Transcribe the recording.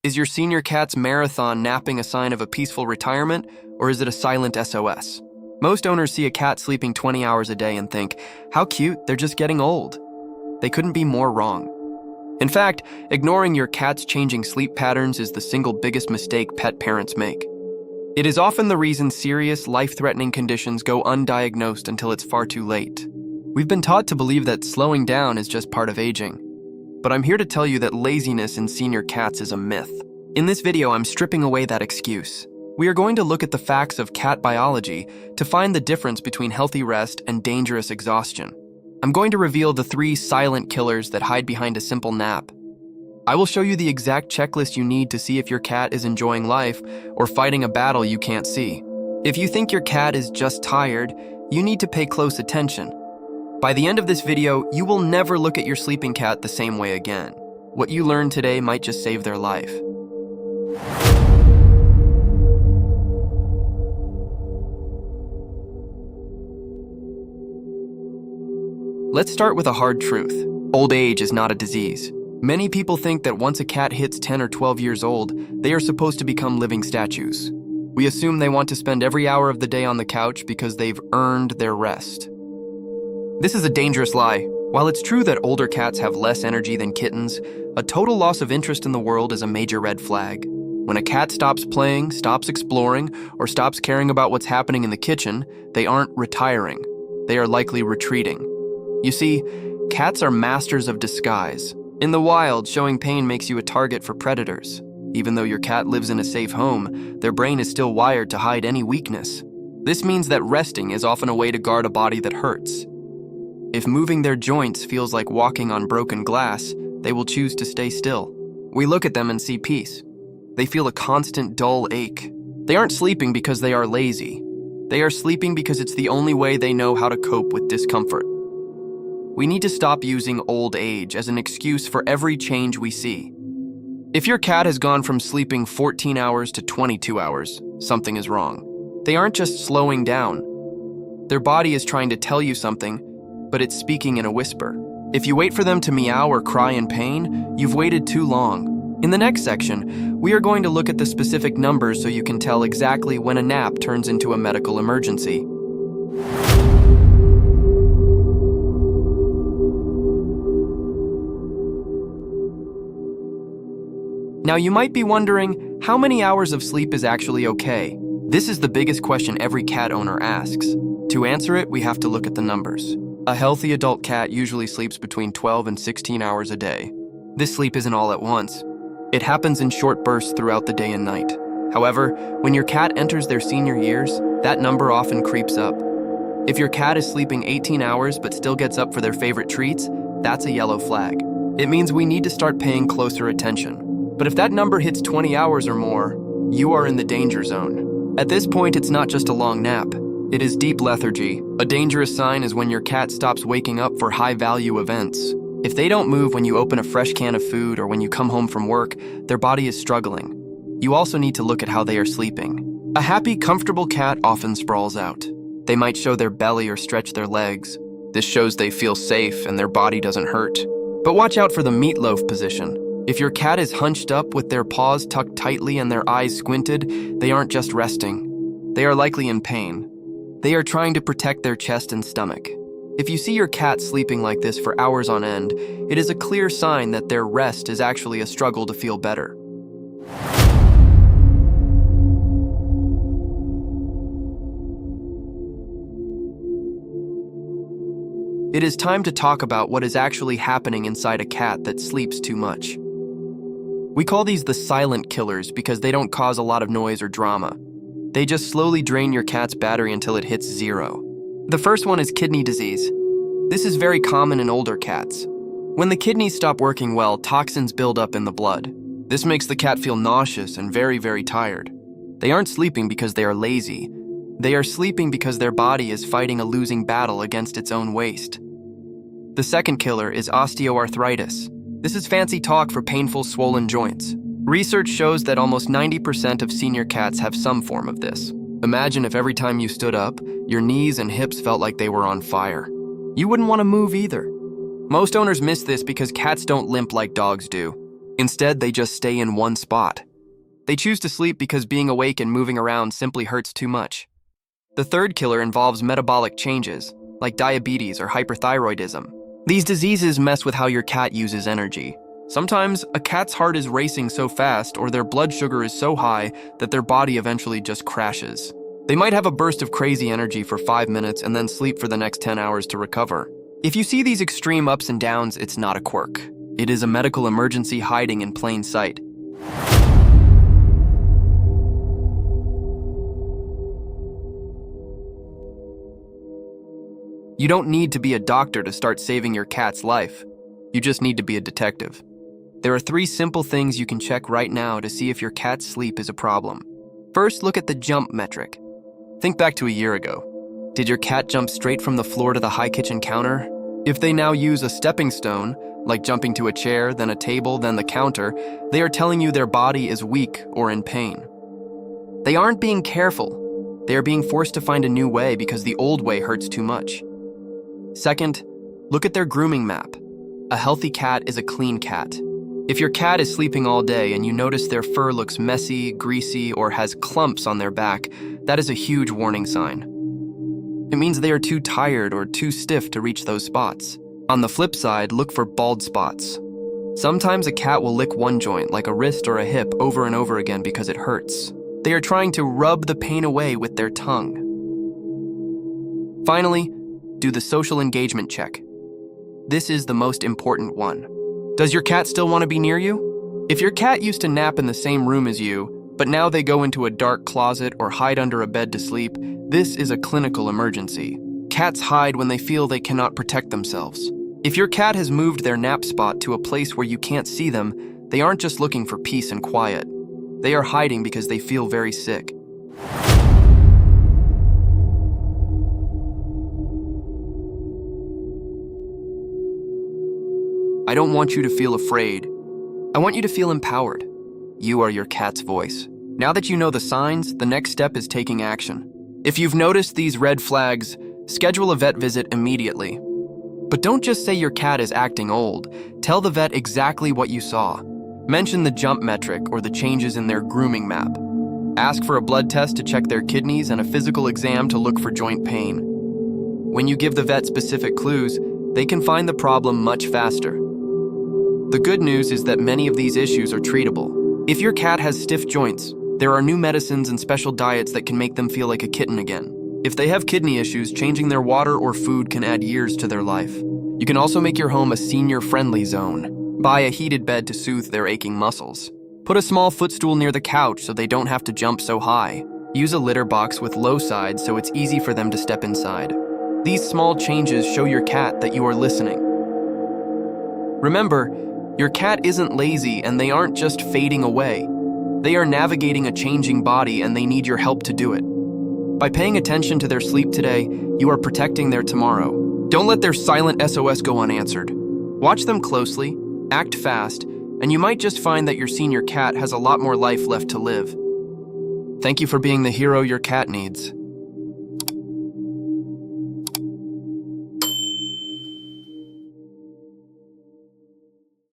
Is your senior cat's marathon napping a sign of a peaceful retirement, or is it a silent SOS? Most owners see a cat sleeping 20 hours a day and think, how cute, they're just getting old. They couldn't be more wrong. In fact, ignoring your cat's changing sleep patterns is the single biggest mistake pet parents make. It is often the reason serious, life-threatening conditions go undiagnosed until it's far too late. We've been taught to believe that slowing down is just part of aging. But I'm here to tell you that laziness in senior cats is a myth. In this video, I'm stripping away that excuse. We are going to look at the facts of cat biology to find the difference between healthy rest and dangerous exhaustion. I'm going to reveal the 3 silent killers that hide behind a simple nap. I will show you the exact checklist you need to see if your cat is enjoying life or fighting a battle you can't see. If you think your cat is just tired, you need to pay close attention. By the end of this video, you will never look at your sleeping cat the same way again. What you learned today might just save their life. Let's start with a hard truth. Old age is not a disease. Many people think that once a cat hits 10 or 12 years old, they are supposed to become living statues. We assume they want to spend every hour of the day on the couch because they've earned their rest. This is a dangerous lie. While it's true that older cats have less energy than kittens, a total loss of interest in the world is a major red flag. When a cat stops playing, stops exploring, or stops caring about what's happening in the kitchen, they aren't retiring. They are likely retreating. You see, cats are masters of disguise. In the wild, showing pain makes you a target for predators. Even though your cat lives in a safe home, their brain is still wired to hide any weakness. This means that resting is often a way to guard a body that hurts. If moving their joints feels like walking on broken glass, they will choose to stay still. We look at them and see peace. They feel a constant dull ache. They aren't sleeping because they are lazy. They are sleeping because it's the only way they know how to cope with discomfort. We need to stop using old age as an excuse for every change we see. If your cat has gone from sleeping 14 hours to 22 hours, something is wrong. They aren't just slowing down. Their body is trying to tell you something, but it's speaking in a whisper. If you wait for them to meow or cry in pain, you've waited too long. In the next section, we are going to look at the specific numbers so you can tell exactly when a nap turns into a medical emergency. Now you might be wondering, how many hours of sleep is actually okay? This is the biggest question every cat owner asks. To answer it, we have to look at the numbers. A healthy adult cat usually sleeps between 12 and 16 hours a day. This sleep isn't all at once. It happens in short bursts throughout the day and night. However, when your cat enters their senior years, that number often creeps up. If your cat is sleeping 18 hours but still gets up for their favorite treats, that's a yellow flag. It means we need to start paying closer attention. But if that number hits 20 hours or more, you are in the danger zone. At this point, it's not just a long nap. It is deep lethargy. A dangerous sign is when your cat stops waking up for high-value events. If they don't move when you open a fresh can of food or when you come home from work, their body is struggling. You also need to look at how they are sleeping. A happy, comfortable cat often sprawls out. They might show their belly or stretch their legs. This shows they feel safe and their body doesn't hurt. But watch out for the meatloaf position. If your cat is hunched up with their paws tucked tightly and their eyes squinted, they aren't just resting. They are likely in pain. They are trying to protect their chest and stomach. If you see your cat sleeping like this for hours on end, it is a clear sign that their rest is actually a struggle to feel better. It is time to talk about what is actually happening inside a cat that sleeps too much. We call these the silent killers because they don't cause a lot of noise or drama. They just slowly drain your cat's battery until it hits 0. The first one is kidney disease. This is very common in older cats. When the kidneys stop working well, toxins build up in the blood. This makes the cat feel nauseous and very, very tired. They aren't sleeping because they are lazy. They are sleeping because their body is fighting a losing battle against its own waste. The second killer is osteoarthritis. This is fancy talk for painful, swollen joints. Research shows that almost 90% of senior cats have some form of this. Imagine if every time you stood up, your knees and hips felt like they were on fire. You wouldn't want to move either. Most owners miss this because cats don't limp like dogs do. Instead, they just stay in one spot. They choose to sleep because being awake and moving around simply hurts too much. The third killer involves metabolic changes, like diabetes or hyperthyroidism. These diseases mess with how your cat uses energy. Sometimes, a cat's heart is racing so fast or their blood sugar is so high that their body eventually just crashes. They might have a burst of crazy energy for 5 minutes and then sleep for the next 10 hours to recover. If you see these extreme ups and downs, it's not a quirk. It is a medical emergency hiding in plain sight. You don't need to be a doctor to start saving your cat's life. You just need to be a detective. There are 3 simple things you can check right now to see if your cat's sleep is a problem. First, look at the jump metric. Think back to a year ago. Did your cat jump straight from the floor to the high kitchen counter? If they now use a stepping stone, like jumping to a chair, then a table, then the counter, they are telling you their body is weak or in pain. They aren't being careful. They are being forced to find a new way because the old way hurts too much. Second, look at their grooming map. A healthy cat is a clean cat. If your cat is sleeping all day and you notice their fur looks messy, greasy, or has clumps on their back, that is a huge warning sign. It means they are too tired or too stiff to reach those spots. On the flip side, look for bald spots. Sometimes a cat will lick one joint, like a wrist or a hip, over and over again because it hurts. They are trying to rub the pain away with their tongue. Finally, do the social engagement check. This is the most important one. Does your cat still want to be near you? If your cat used to nap in the same room as you, but now they go into a dark closet or hide under a bed to sleep, this is a clinical emergency. Cats hide when they feel they cannot protect themselves. If your cat has moved their nap spot to a place where you can't see them, they aren't just looking for peace and quiet. They are hiding because they feel very sick. I don't want you to feel afraid. I want you to feel empowered. You are your cat's voice. Now that you know the signs, the next step is taking action. If you've noticed these red flags, schedule a vet visit immediately. But don't just say your cat is acting old. Tell the vet exactly what you saw. Mention the jump metric or the changes in their grooming map. Ask for a blood test to check their kidneys and a physical exam to look for joint pain. When you give the vet specific clues, they can find the problem much faster. The good news is that many of these issues are treatable. If your cat has stiff joints, there are new medicines and special diets that can make them feel like a kitten again. If they have kidney issues, changing their water or food can add years to their life. You can also make your home a senior-friendly zone. Buy a heated bed to soothe their aching muscles. Put a small footstool near the couch so they don't have to jump so high. Use a litter box with low sides so it's easy for them to step inside. These small changes show your cat that you are listening. Remember, your cat isn't lazy and they aren't just fading away. They are navigating a changing body and they need your help to do it. By paying attention to their sleep today, you are protecting their tomorrow. Don't let their silent SOS go unanswered. Watch them closely, act fast, and you might just find that your senior cat has a lot more life left to live. Thank you for being the hero your cat needs.